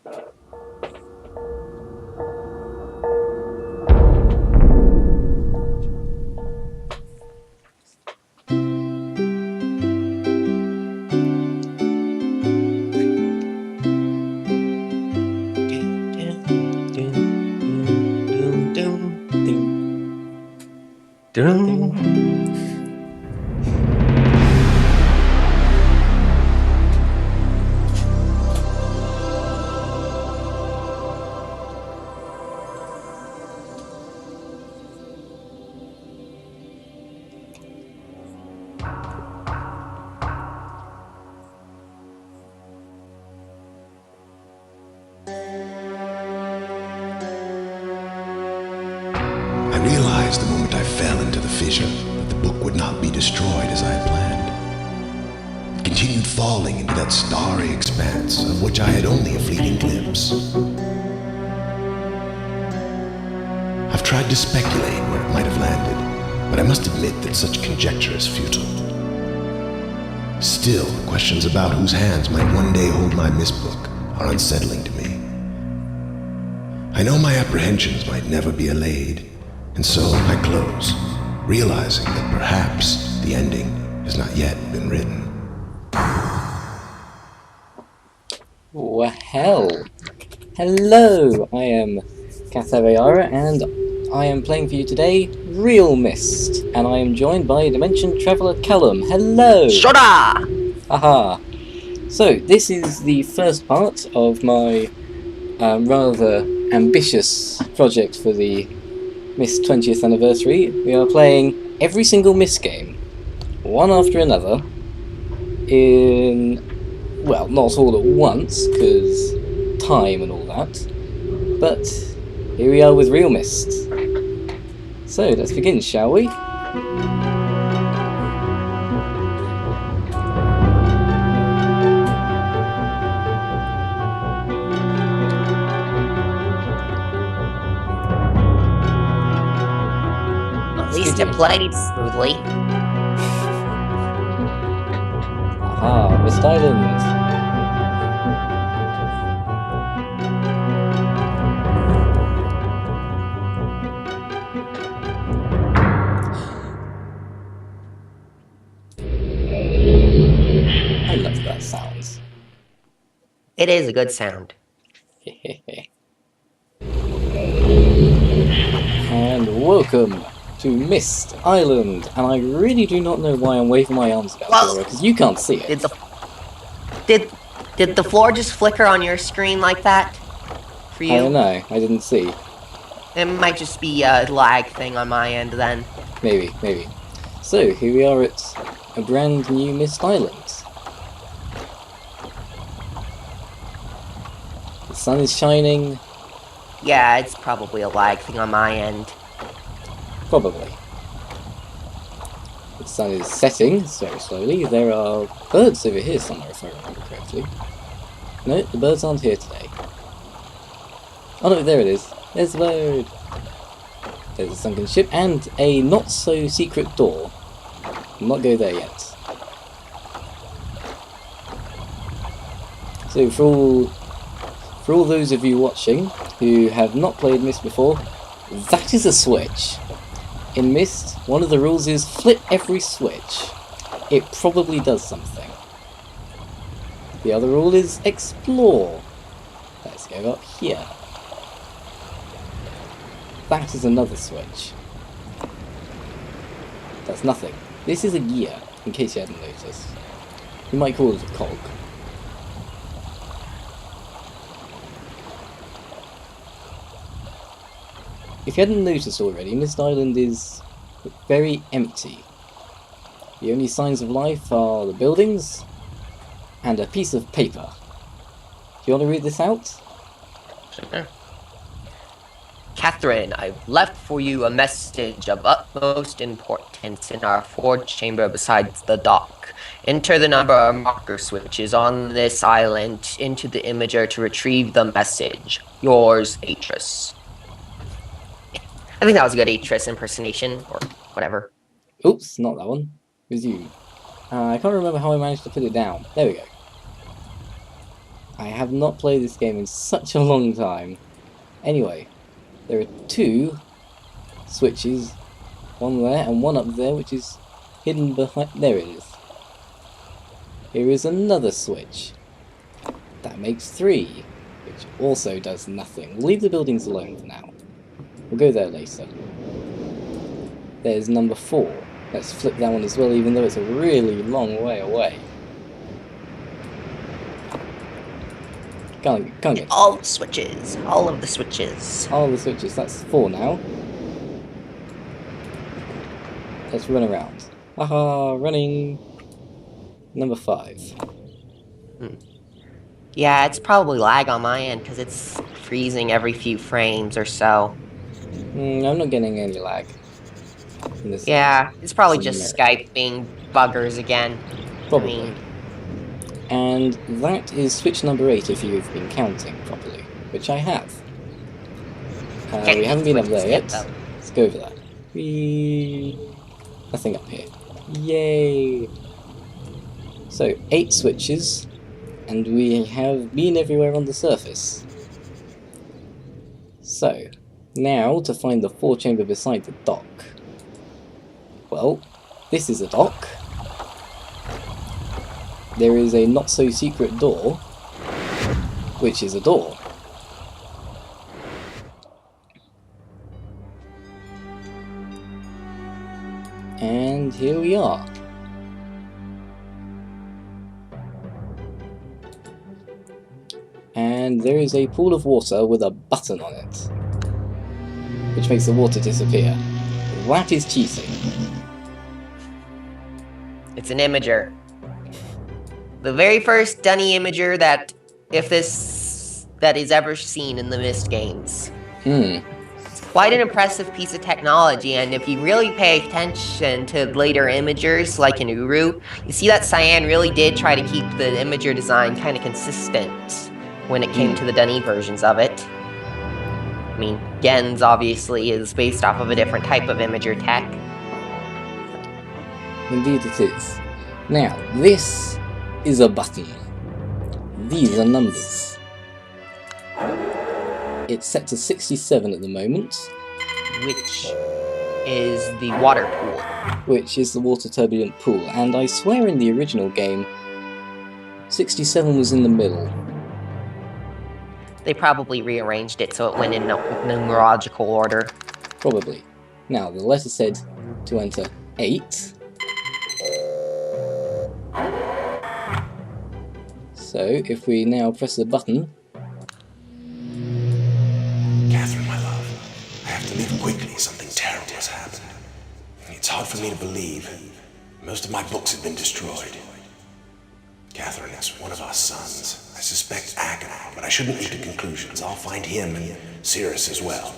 I realized the moment I fell into the fissure that the book would not be destroyed as I had planned. It continued falling into that starry expanse of which I had only a fleeting glimpse. I've tried to speculate where it might have landed, but I must admit that such conjecture is futile. Still, questions about whose hands might one day hold my Myst book are unsettling to me. I know my apprehensions might never be allayed, and so I close, realizing that perhaps the ending has not yet been written. Well, hello, I am Katavayara, and I am playing for you today realMyst, and I am joined by DimensionTravelerCalum. Hello! Shoda! Aha! So, this is the first part of my rather ambitious project for the Myst 20th anniversary. We are playing every single Myst game, one after another, in, well, not all at once, because time and all that, but here we are with realMyst. So, let's begin, shall we? At least it played smoothly. Aha, Myst Island. I love that sound. It is a good sound. And welcome to Myst Island. And I really do not know why I'm waving my arms about because you can't see it. Did the floor just flicker on your screen like that? For you? I don't know. I didn't see. It might just be a lag thing on my end then. Maybe. So, here we are at a brand new Myst Island. The sun is shining. Yeah, it's probably a lag thing on my end. Probably. The sun is setting very slowly. There are birds over here somewhere, if I remember correctly. No, the birds aren't here today. Oh no, there it is. There's the bird. There's a sunken ship and a not-so-secret door. I'll not go there yet. So for all those of you watching who have not played Myst before, that is a switch. In Myst, one of the rules is flip every switch. It probably does something. The other rule is explore. Let's go up here. That is another switch. That's nothing. This is a gear, in case you hadn't noticed. You might call it a cog. If you hadn't noticed already, Myst Island is very empty. The only signs of life are the buildings and a piece of paper. Do you want to read this out? Sure. Catherine, I've left for you a message of utmost importance in our forge chamber besides the dock. Enter the number of marker switches on this island into the imager to retrieve the message. Yours, Atris. I think that was a good Atris impersonation, or whatever. Oops, not that one. It was you. I can't remember how I managed to put it down. There we go. I have not played this game in such a long time. Anyway, there are 2 switches, one there and one up there, which is hidden behind. There it is. Here is another switch. That makes 3, which also does nothing. We'll leave the buildings alone for now. We'll go there later. There's number 4. Let's flip that one as well, even though it's a really long way away. Can't get all the switches. All of the switches. all the switches. That's 4 now. Let's run around. Haha, running. Number 5. Yeah, it's probably lag on my end because it's freezing every few frames or so. I'm not getting any lag. In this Yeah, it's probably in just America. Skype being buggers again. Probably. I mean, And that is switch number 8 if you've been counting properly, which I have. We haven't been up there yet. Let's go over there. Nothing up here. Yay! So, 8 switches, and we have been everywhere on the surface. So, now to find the 4 chamber beside the dock. Well, this is a dock. There is a not-so-secret door, which is a door. And here we are. And there is a pool of water with a button on it, which makes the water disappear. That is cheating. it's an imager. The very first Dunny imager that is ever seen in the Myst games. It's quite an impressive piece of technology, and if you really pay attention to later imagers, like in Uru, you see that Cyan really did try to keep the imager design kind of consistent when it came to the Dunny versions of it. I mean, Gens obviously is based off of a different type of imager tech. Indeed it is. Now, this is a button. These are numbers. It's set to 67 at the moment, Which is the water pool. which is the water turbulent pool, and I swear in the original game, 67 was in the middle. They probably rearranged it so it went in numerological order. Probably. Now, the letter said to enter 8. So, if we now press the button, Catherine, my love, I have to leave quickly. Something terrible has happened. It's hard for me to believe. Most of my books have been destroyed. Catherine is one of our sons. I suspect Agamemnon, but I shouldn't leap to conclusions. I'll find him and Cirrus as well.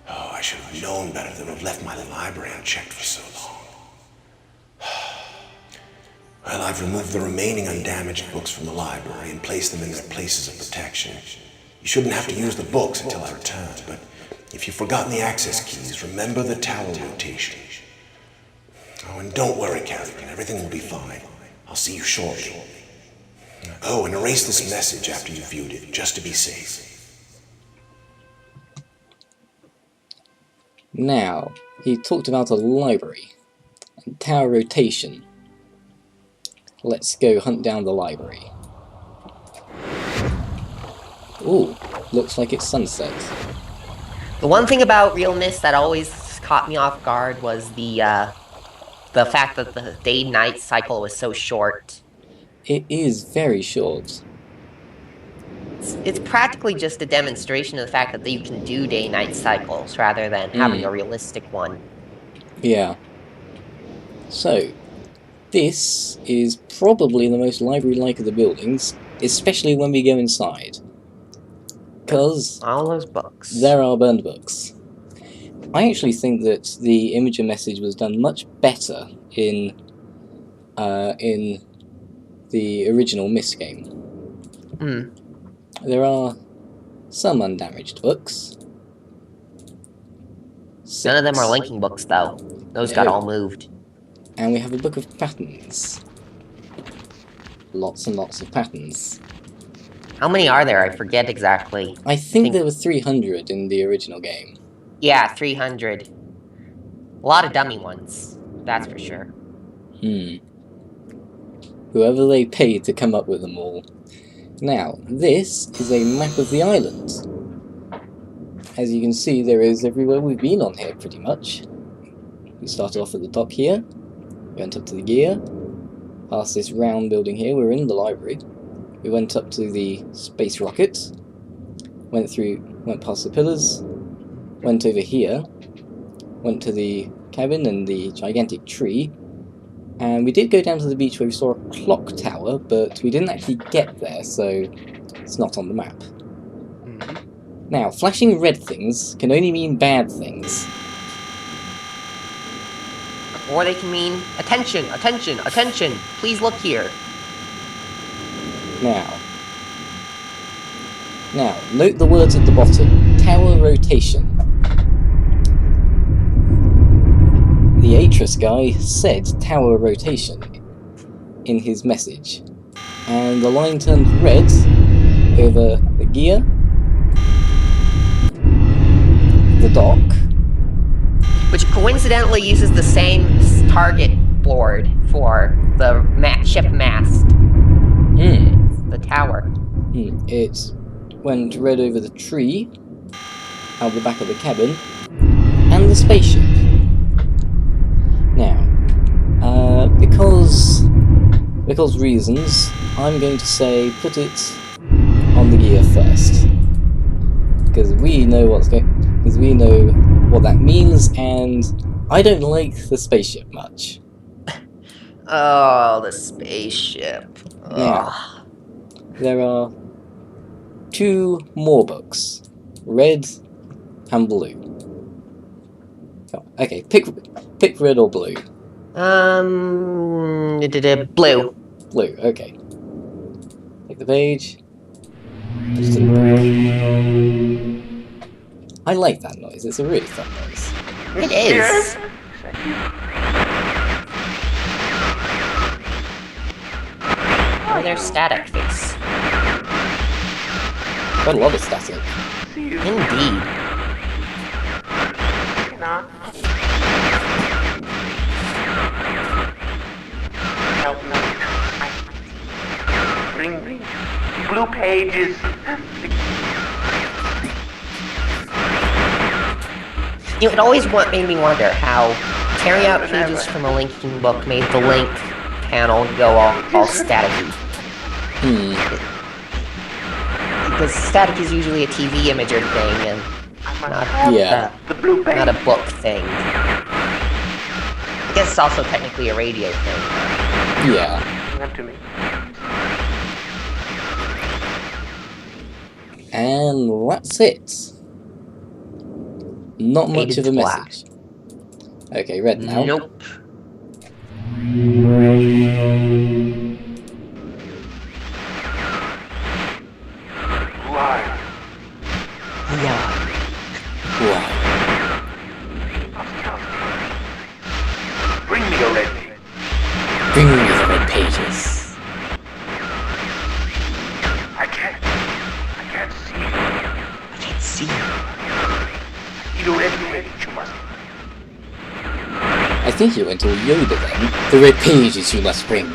Oh, I should have known better than to have left my library unchecked for so long. Well, I've removed the remaining undamaged books from the library and placed them in their places of protection. You shouldn't have to use the books until I return, but if you've forgotten the access keys, remember the tower rotation. Oh, and don't worry, Catherine, everything will be fine. I'll see you shortly. Oh, and erase this message after you've viewed it, just to be safe. now, he talked about a library and tower rotation. Let's go hunt down the library. Ooh, looks like it's sunset. The one thing about realMyst that always caught me off guard was the fact that the day-night cycle was so short. It is very short. It's practically just a demonstration of the fact that you can do day-night cycles rather than having a realistic one. Yeah. So, this is probably the most library-like of the buildings, especially when we go inside. Because All those books. there are burned books. I actually think that the imager message was done much better in the original Myst game. There are some undamaged books. None of them are 6. linking books, though. Those got all moved. And we have a book of patterns. Lots and lots of patterns. How many are there? I forget exactly. I think there were 300 in the original game. Yeah, 300. A lot of dummy ones, that's for sure. Whoever they paid to come up with them all. Now, this is a map of the island. As you can see, there is everywhere we've been on here, pretty much. We started off at the top here, went up to the gear, past this round building here, we're in the library. We went up to the space rocket, went past the pillars, went over here, went to the cabin and the gigantic tree, and we did go down to the beach where we saw a clock tower, but we didn't actually get there, so it's not on the map. Now, flashing red things can only mean bad things. Or they can mean, attention, attention, attention, please look here. Now, note the words at the bottom. Tower rotation. The Atris guy said tower rotation in his message. And the line turned red over the gear, the dock, Which coincidentally uses the same target board for the ship mast. The tower. It went red over the tree, out the back of the cabin, and the spaceship. Now, because reasons, I'm going to say put it on the gear first, because we know what that means, and I don't like the spaceship much. Oh, the spaceship. Now, there are two more books, red and blue. Oh, okay, pick red or blue. Blue. Blue, okay. Take the page. Just in the page. I like that noise, it's a really fun noise. It is. Oh, there's static face. Quite a lot of static. Indeed. Help me. Bring blue pages. You know, it always made me wonder how tearing out pages from a linking book made the link panel go all staticky. Because static is usually a TV imager thing and not a book thing. I guess it's also technically a radio thing. Yeah. And that's it. Not much of a message. Okay, red now. Nope. Why? Bring me the red page. Bring me the red pages. I can't see. I can't see. The red page, you must. I think you went all Yoda then. The red pages you must bring.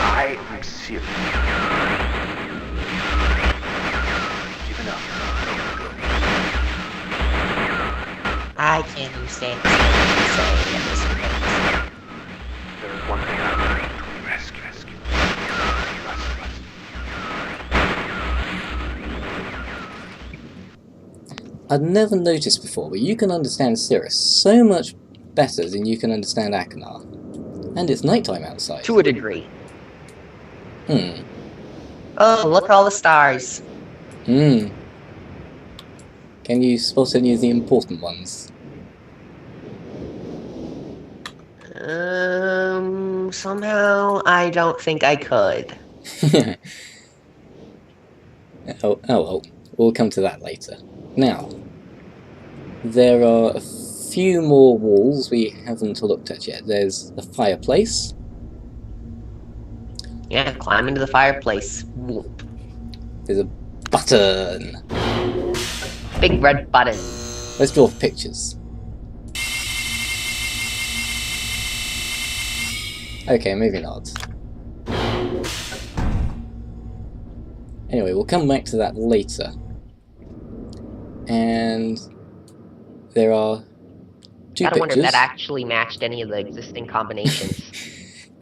I am serious. Give it up. I can't understand what saying at this point. There is one thing I bring to rescue. I'd never noticed before, but you can understand Cirrus so much better than you can understand Akinar. And it's nighttime outside. To a degree. Oh, look at all the stars. Can you spot any of the important ones? Somehow I don't think I could. Oh well, we'll come to that later. Now, there are a few more walls we haven't looked at yet. There's the fireplace. Yeah, climb into the fireplace. Whoop. There's a button. Big red button. Let's draw pictures. Okay, maybe not. Anyway, we'll come back to that later. And there are two Gotta wonder if pictures. that actually matched any of the existing combinations.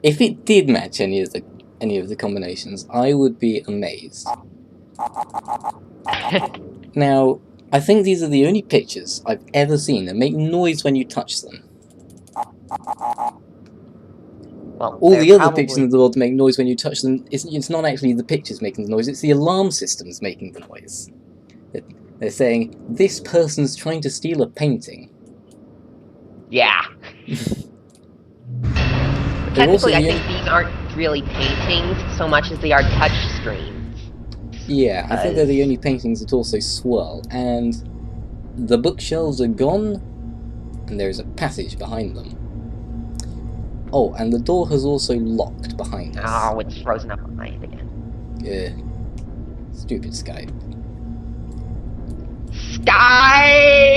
If it did match any of the combinations, I would be amazed. Now, I think these are the only pictures I've ever seen that make noise when you touch them. Well, All they're the other probably- pictures in the world make noise when you touch them. It's not actually the pictures making the noise, it's the alarm systems making the noise. They're saying, this person's trying to steal a painting. Yeah. They're also Technically, I the think these aren't really paintings so much as they are touch screens. Yeah, I think they're the only paintings that also swirl, and the bookshelves are gone, and there is a passage behind them. Oh, and the door has also locked behind us. Oh, it's frozen up on my end again. Yeah. Stupid Skype. Sky!